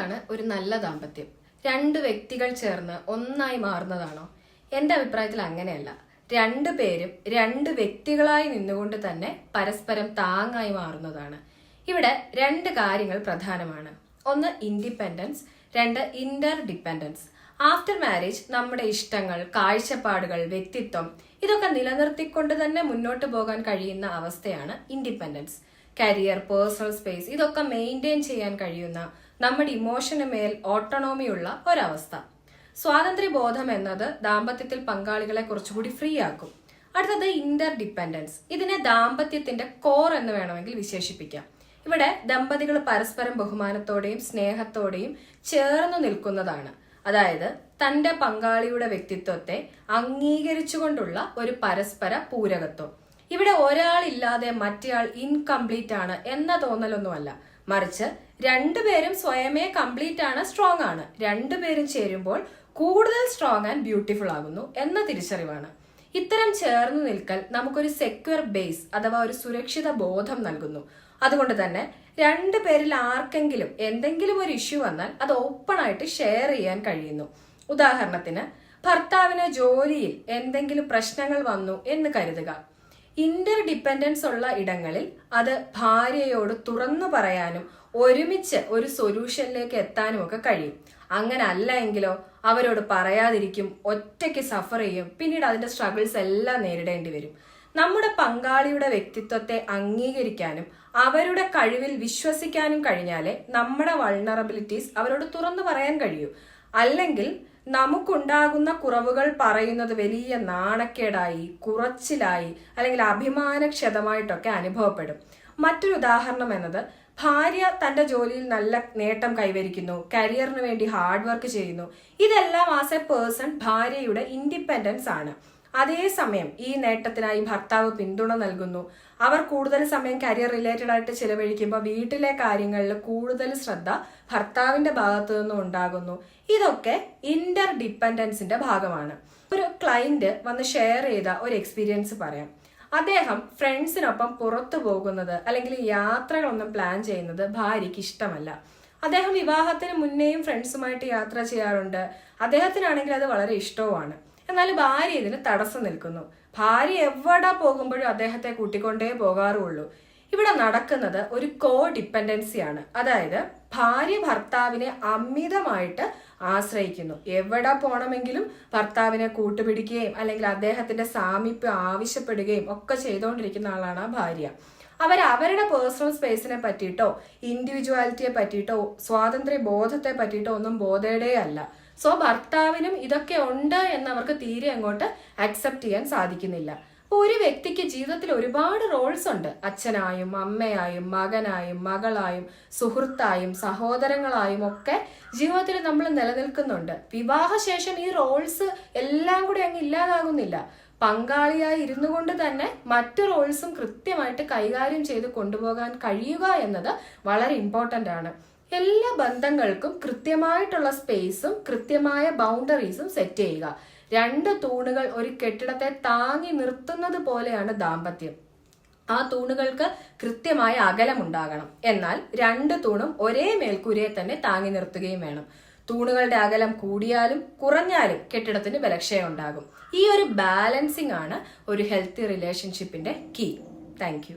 എന്താണ് ഒരു നല്ല ദാമ്പത്യം? രണ്ട് വ്യക്തികൾ ചേർന്ന് ഒന്നായി മാറുന്നതാണോ? എന്റെ അഭിപ്രായത്തിൽ അങ്ങനെയല്ല. രണ്ടുപേരും രണ്ട് വ്യക്തികളായി നിന്നുകൊണ്ട് തന്നെ പരസ്പരം താങ്ങായി മാറുന്നതാണ്. ഇവിടെ രണ്ട് കാര്യങ്ങൾ പ്രധാനമാണ്. ഒന്ന് ഇൻഡിപെൻഡൻസ്, രണ്ട് ഇന്റർ ഡിപ്പെൻഡൻസ്. ആഫ്റ്റർ മാരേജ് നമ്മുടെ ഇഷ്ടങ്ങൾ, കാഴ്ചപ്പാടുകൾ, വ്യക്തിത്വം ഇതൊക്കെ നിലനിർത്തിക്കൊണ്ട് തന്നെ മുന്നോട്ട് പോകാൻ കഴിയുന്ന അവസ്ഥയാണ് ഇൻഡിപെൻഡൻസ്. കരിയർ, പേഴ്സണൽ സ്പേസ് ഇതൊക്കെ മെയിൻറ്റെയിൻ ചെയ്യാൻ കഴിയുന്ന, നമ്മുടെ ഇമോഷന് മേൽ ഓട്ടോണോമിയുള്ള ഒരവസ്ഥ. സ്വാതന്ത്ര്യബോധം എന്നത് ദാമ്പത്യത്തിൽ പങ്കാളികളെ കുറച്ചുകൂടി ഫ്രീ ആക്കും. അടുത്തത് ഇന്റർ ഡിപ്പെൻഡൻസ്. ഇതിനെ ദാമ്പത്യത്തിന്റെ കോർ എന്ന് വേണമെങ്കിൽ വിശേഷിപ്പിക്കാം. ഇവിടെ ദമ്പതികൾ പരസ്പരം ബഹുമാനത്തോടെയും സ്നേഹത്തോടെയും ചേർന്നു നിൽക്കുന്നതാണ്. അതായത് തന്റെ പങ്കാളിയുടെ വ്യക്തിത്വത്തെ അംഗീകരിച്ചുകൊണ്ടുള്ള ഒരു പരസ്പര പൂരകത്വം. ഇവിടെ ഒരാളില്ലാതെ മറ്റേയാൾ ഇൻകംപ്ലീറ്റ് ആണ് എന്ന തോന്നലൊന്നുമല്ല, മറിച്ച് രണ്ടുപേരും സ്വയമേ കംപ്ലീറ്റ് ആണ്, സ്ട്രോങ് ആണ്. രണ്ടുപേരും ചേരുമ്പോൾ കൂടുതൽ സ്ട്രോങ് ആൻഡ് ബ്യൂട്ടിഫുൾ ആകുന്നു എന്ന തിരിച്ചറിവാണ്. ഇത്തരം ചേർന്ന് നിൽക്കൽ നമുക്കൊരു സെക്യൂർ ബേസ് അഥവാ ഒരു സുരക്ഷിത ബോധം നൽകുന്നു. അതുകൊണ്ട് തന്നെ രണ്ടുപേരിൽ ആർക്കെങ്കിലും എന്തെങ്കിലും ഒരു ഇഷ്യൂ വന്നാൽ അത് ഓപ്പൺ ആയിട്ട് ഷെയർ ചെയ്യാൻ കഴിയുന്നു. ഉദാഹരണത്തിന്, ഭർത്താവിന് ജോലിയിൽ എന്തെങ്കിലും പ്രശ്നങ്ങൾ വന്നു എന്ന് കരുതുക. ഇന്റർ ഡിപ്പെൻഡൻസ് ഉള്ള ഇടങ്ങളിൽ അത് ഭാര്യയോട് തുറന്നു പറയാനും ഒരുമിച്ച് ഒരു സൊല്യൂഷനിലേക്ക് എത്താനും ഒക്കെ കഴിയും. അങ്ങനെ അല്ല എങ്കിലോ അവരോട് പറയാതിരിക്കും, ഒറ്റയ്ക്ക് സഫർ ചെയ്യും, പിന്നീട് അതിന്റെ സ്ട്രഗിൾസ് എല്ലാം നേരിടേണ്ടി വരും. നമ്മുടെ പങ്കാളിയുടെ വ്യക്തിത്വത്തെ അംഗീകരിക്കാനും അവരുടെ കഴിവിൽ വിശ്വസിക്കാനും കഴിഞ്ഞാലേ നമ്മുടെ വൾണറബിലിറ്റീസ് അവരോട് തുറന്നു പറയാൻ കഴിയൂ. അല്ലെങ്കിൽ നമുക്കുണ്ടാകുന്ന കുറവുകൾ പറയുന്നത് വലിയ നാണക്കേടായി, കുറച്ചിലായി, അല്ലെങ്കിൽ അഭിമാനക്ഷതമായിട്ടൊക്കെ അനുഭവപ്പെടും. മറ്റൊരു ഉദാഹരണം എന്നത്, ഭാര്യ തന്റെ ജോലിയിൽ നല്ല നേട്ടം കൈവരിക്കുന്നു, കരിയറിന് വേണ്ടി ഹാർഡ് വർക്ക് ചെയ്യുന്നു. ഇതെല്ലാം ആസ് എ പേഴ്സൺ ഭാര്യയുടെ ഇൻഡിപെൻഡൻസ് ആണ്. അതേസമയം ഈ നേട്ടത്തിനായി ഭർത്താവ് പിന്തുണ നൽകുന്നു. അവർ കൂടുതൽ സമയം കരിയർ റിലേറ്റഡ് ആയിട്ട് ചിലവഴിക്കുമ്പോൾ വീട്ടിലെ കാര്യങ്ങളിൽ കൂടുതൽ ശ്രദ്ധ ഭർത്താവിന്റെ ഭാഗത്തു നിന്നും ഉണ്ടാകുന്നു. ഇതൊക്കെ ഇന്റർ ഡിപ്പെൻഡൻസിന്റെ ഭാഗമാണ്. ഒരു ക്ലയന്റ് വന്ന് ഷെയർ ചെയ്ത ഒരു എക്സ്പീരിയൻസ് പറയാം. അദ്ദേഹം ഫ്രണ്ട്സിനൊപ്പം പുറത്തു പോകുന്നത് അല്ലെങ്കിൽ യാത്രകളൊന്നും പ്ലാൻ ചെയ്യുന്നത് ഭാര്യയ്ക്ക് ഇഷ്ടമല്ല. അദ്ദേഹം വിവാഹത്തിന് മുന്നേയും ഫ്രണ്ട്സുമായിട്ട് യാത്ര ചെയ്യാറുണ്ട്. അദ്ദേഹത്തിനാണെങ്കിൽ അത് വളരെ ഇഷ്ടവുമാണ്. എന്നാൽ ഭാര്യ ഇതിന് തടസ്സം നിൽക്കുന്നു. ഭാര്യ എവിടെ പോകുമ്പോഴും അദ്ദേഹത്തെ കൂട്ടിക്കൊണ്ടേ പോകാറുള്ളൂ. ഇവിടെ നടക്കുന്നത് ഒരു കോ ഡിപ്പെൻഡൻസിയാണ്. അതായത് ഭാര്യ ഭർത്താവിനെ അമിതമായിട്ട് ആശ്രയിക്കുന്നു. എവിടെ പോകണമെങ്കിലും ഭർത്താവിനെ കൂട്ടുപിടിക്കുകയും അല്ലെങ്കിൽ അദ്ദേഹത്തിന്റെ സാമീപ്യം ആവശ്യപ്പെടുകയും ഒക്കെ ചെയ്തുകൊണ്ടിരിക്കുന്ന ആളാണ് ആ ഭാര്യ. അവരുടെ പേഴ്സണൽ സ്പേസിനെ പറ്റിയിട്ടോ ഇൻഡിവിജ്വാലിറ്റിയെ പറ്റിയിട്ടോ സ്വാതന്ത്ര്യ ബോധത്തെ പറ്റിയിട്ടോ ഒന്നും ബോധേടേ അല്ല. സോ ഭർത്താവിനും ഇതൊക്കെ ഉണ്ട് എന്നവർക്ക് തീരെ അങ്ങോട്ട് അക്സെപ്റ്റ് ചെയ്യാൻ സാധിക്കുന്നില്ല. അപ്പൊ ഒരു വ്യക്തിക്ക് ജീവിതത്തിൽ ഒരുപാട് റോൾസ് ഉണ്ട്. അച്ഛനായും അമ്മയായും മകനായും മകളായും സുഹൃത്തായും സഹോദരങ്ങളായും ഒക്കെ ജീവിതത്തിൽ നമ്മൾ നിലനിൽക്കുന്നുണ്ട്. വിവാഹശേഷം ഈ റോൾസ് എല്ലാം കൂടി അങ്ങ് ഇല്ലാതാകുന്നില്ല. പങ്കാളിയായി ഇരുന്നു കൊണ്ട് തന്നെ മറ്റു റോൾസും കൃത്യമായിട്ട് കൈകാര്യം ചെയ്ത് കൊണ്ടുപോകാൻ കഴിയുക എന്നത് വളരെ ഇമ്പോർട്ടൻ്റ് ആണ്. എല്ലാ ബന്ധങ്ങൾക്കും കൃത്യമായിട്ടുള്ള സ്പേസും കൃത്യമായ ബൗണ്ടറീസും സെറ്റ് ചെയ്യുക. രണ്ട് തൂണുകൾ ഒരു കെട്ടിടത്തെ താങ്ങി നിർത്തുന്നത് പോലെയാണ് ദാമ്പത്യം. ആ തൂണുകൾക്ക് കൃത്യമായ അകലമുണ്ടാകണം. എന്നാൽ രണ്ട് തൂണും ഒരേ മേൽക്കൂരയെ തന്നെ താങ്ങി നിർത്തുകയും വേണം. തൂണുകളുടെ അകലം കൂടിയാലും കുറഞ്ഞാലും കെട്ടിടത്തിന് ബലക്ഷയം ഉണ്ടാകും. ഈ ഒരു ബാലൻസിംഗ് ആണ് ഒരു ഹെൽത്തി റിലേഷൻഷിപ്പിന്റെ കീ. Thank you.